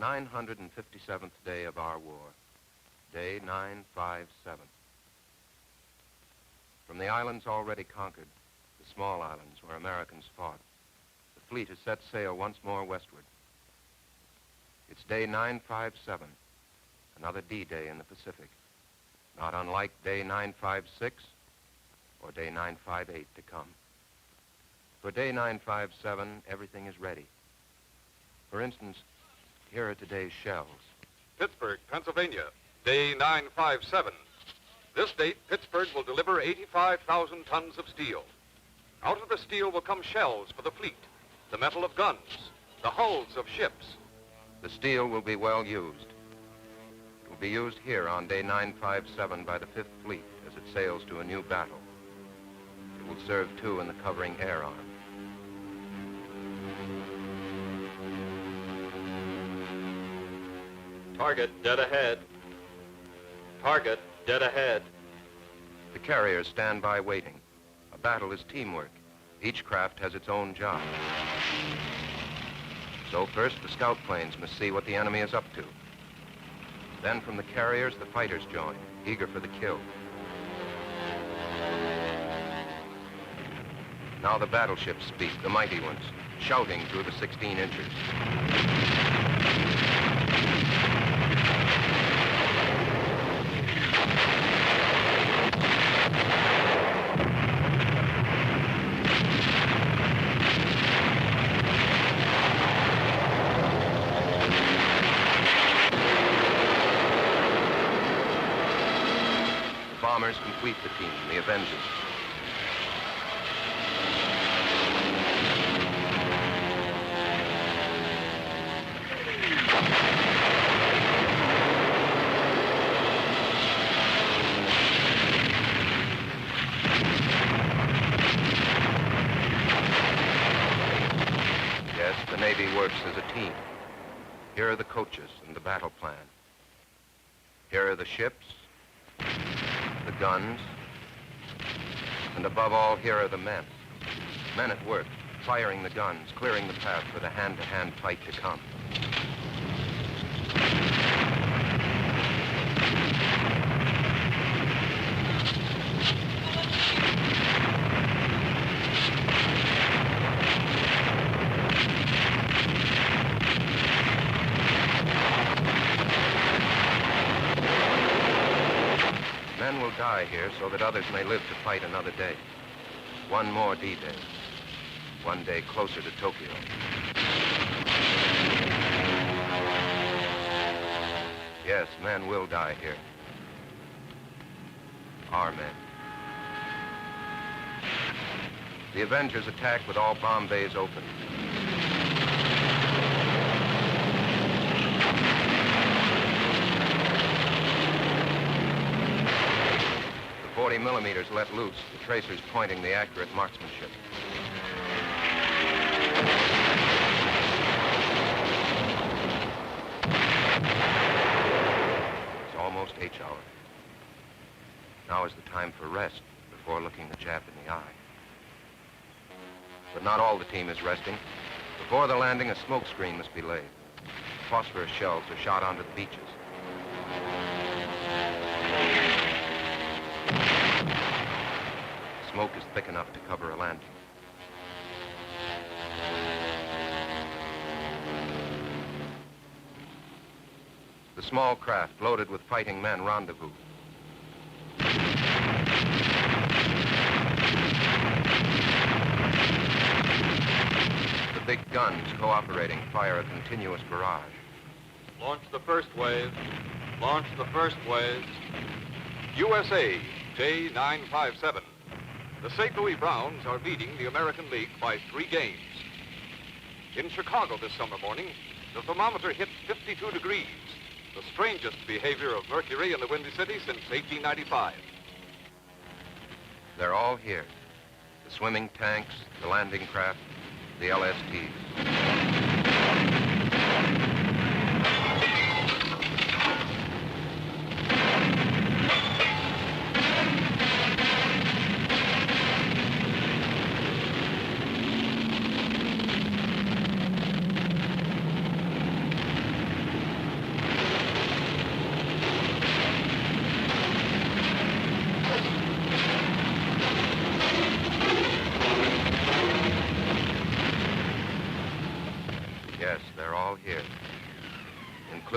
957th day of our war, day 957. From the islands already conquered, the small islands where Americans fought, the fleet has set sail once more westward. It's day 957, another D-Day in the Pacific, not unlike day 956 or day 958 to come. For day 957, everything is ready. For instance, here are today's shells. Pittsburgh, Pennsylvania, day 957. This date, Pittsburgh will deliver 85,000 tons of steel. Out of the steel will come shells for the fleet, the metal of guns, the hulls of ships. The steel will be well used. It will be used here on day 957 by the 5th Fleet as it sails to a new battle. It will serve, too, in the covering air arm. Target dead ahead. Target dead ahead. The carriers stand by waiting. A battle is teamwork. Each craft has its own job. So first, the scout planes must see what the enemy is up to. Then from the carriers, the fighters join, eager for the kill. Now the battleships speak, the mighty ones, shouting through the 16 inches. Bombers complete the team, the Avengers. Yes, the Navy works as a team. Here are the coaches and the battle plan. Here are the ships, the guns, and above all, here are the men. Men at work, firing the guns, clearing the path for the hand-to-hand fight to come. Men will die here so that others may live to fight another day. One more D-Day. One day closer to Tokyo. Yes, men will die here. Our men. The Avengers attack with all bomb bays open. The 40 millimeters let loose, the tracers pointing the accurate marksmanship. It's almost H-hour. Now is the time for rest before looking the Jap in the eye. But not all the team is resting. Before the landing, a smoke screen must be laid. Phosphorus shells are shot onto the beaches. Smoke is thick enough to cover a landing. The small craft, loaded with fighting men, rendezvous. The big guns, cooperating, fire a continuous barrage. Launch the first wave. Launch the first wave. USA, day 957. The St. Louis Browns are leading the American League by 3 games. In Chicago this summer morning, the thermometer hit 52 degrees, the strangest behavior of mercury in the Windy City since 1895. They're all here. The swimming tanks, the landing craft, the LSTs.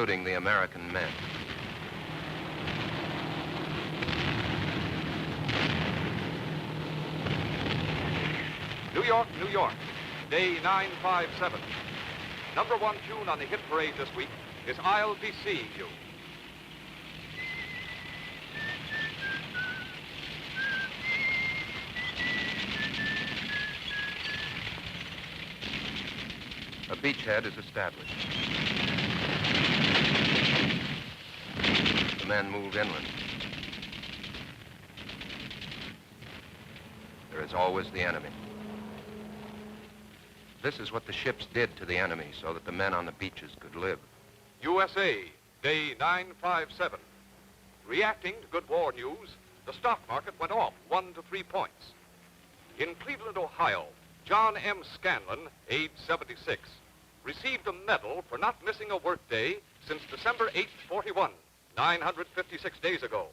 including the American men. New York, New York, day 957. Number one tune on the hit parade this week is I'll Be Seeing You. A beachhead is established. The men move inland. There is always the enemy. This is what the ships did to the enemy so that the men on the beaches could live. USA, day 957. Reacting to good war news, the stock market went off 1 to 3 points. In Cleveland, Ohio, John M. Scanlon, age 76, received a medal for not missing a workday since December 8, 41, 956 days ago.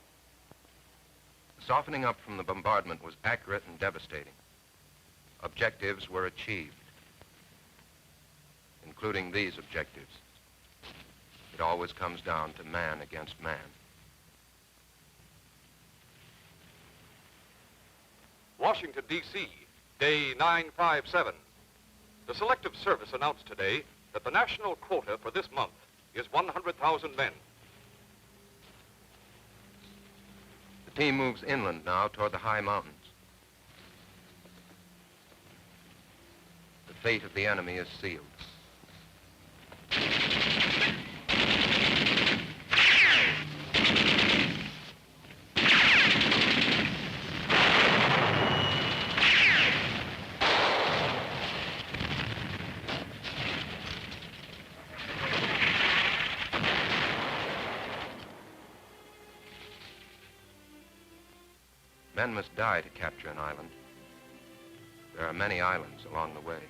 The softening up from the bombardment was accurate and devastating. Objectives were achieved, including these objectives. It always comes down to man against man. Washington, D.C., day 957. The Selective Service announced today that the national quota for this month is 100,000 men. The team moves inland now toward the high mountains. The fate of the enemy is sealed. Men must die to capture an island. There are many islands along the way.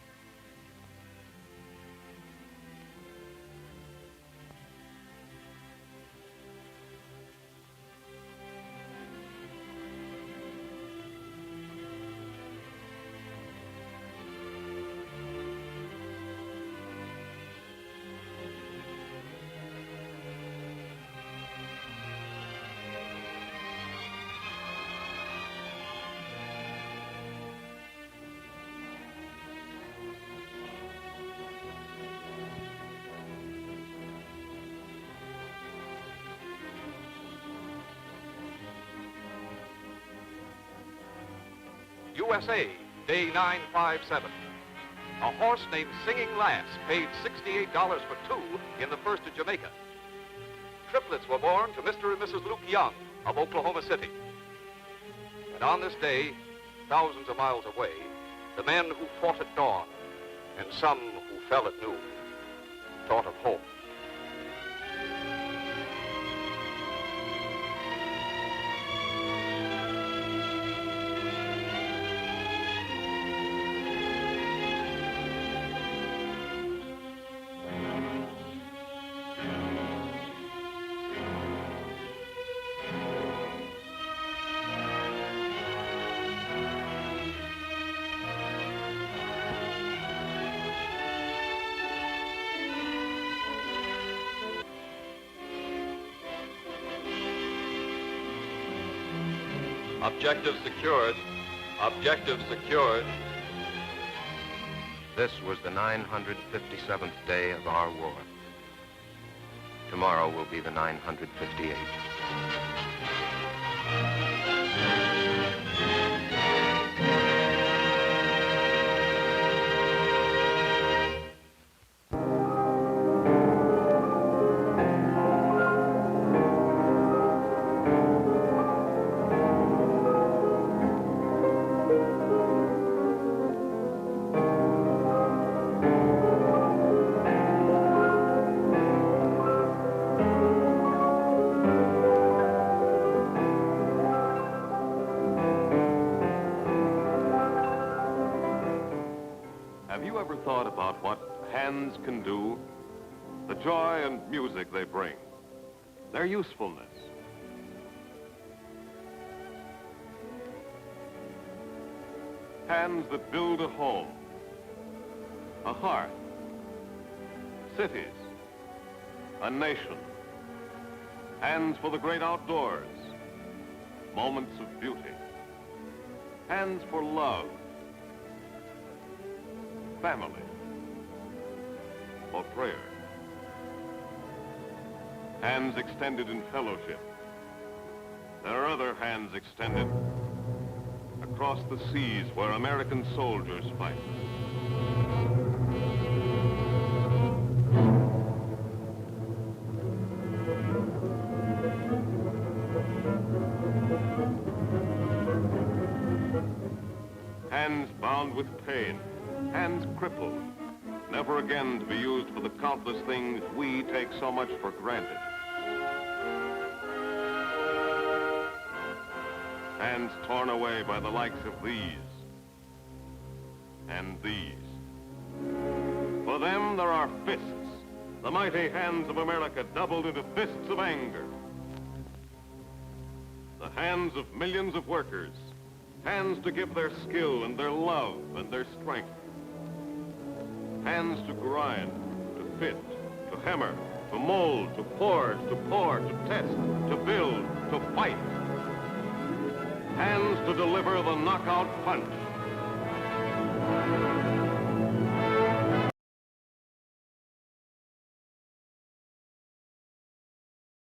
USA, day 957. A horse named Singing Lass paid $68 for two in the first of Jamaica. Triplets were born to Mr. and Mrs. Luke Young of Oklahoma City. And on this day, thousands of miles away, the men who fought at dawn and some who fell at noon thought of home. Objective secured. Objective secured. This was the 957th day of our war. Tomorrow will be the 958th. Have you ever thought about what hands can do? The joy and music they bring, their usefulness. Hands that build a home, a hearth, cities, a nation. Hands for the great outdoors, moments of beauty. Hands for love, family, for prayer. Hands extended in fellowship. There are other hands extended across the seas where American soldiers fight. Hands bound with pain, hands crippled, never again to be used for the countless things we take so much for granted. Hands torn away by the likes of these and these. For them, there are fists, the mighty hands of America doubled into fists of anger. The hands of millions of workers, hands to give their skill and their love and their strength. Hands to grind, to fit, to hammer, to mold, to forge, to pour, to test, to build, to fight. Hands to deliver the knockout punch.